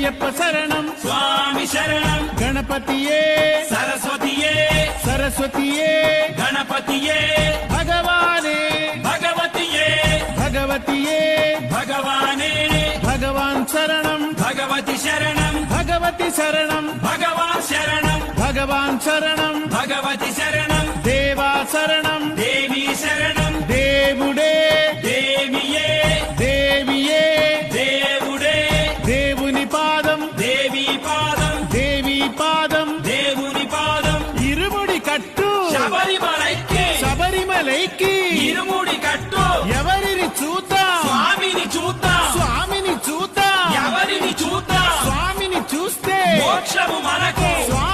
అయ్యప్ప శరణం స్వామి శరణం గణపతియే సరస్వతియే సరస్వతియే గణపతియే భగవానే భగవతియే భగవతియే భగవానే భగవాన్ శరణం భగవతి శరణం భగవతి శరణం భగవాన్ శరణం భగవాన్ శరణం భగవతి శరణం దేవా శరణం దేవి శరణం దేవుడే దేవియే దేవియే దేవుడే దేవుని పాదం దేవి పాదం దేవి పాదం దేవుని పాదం ఇరుముడి కట్టు శబరిమలైకి శబరిమలైకి ఇరుముడి కట్టు ఎవరిని చూద్దాం స్వామిని చూద్దాం స్వామిని చూద్దాం ఎవరిని చూద్దాం స్వామిని చూస్తే మోక్షము మనకు స్వామి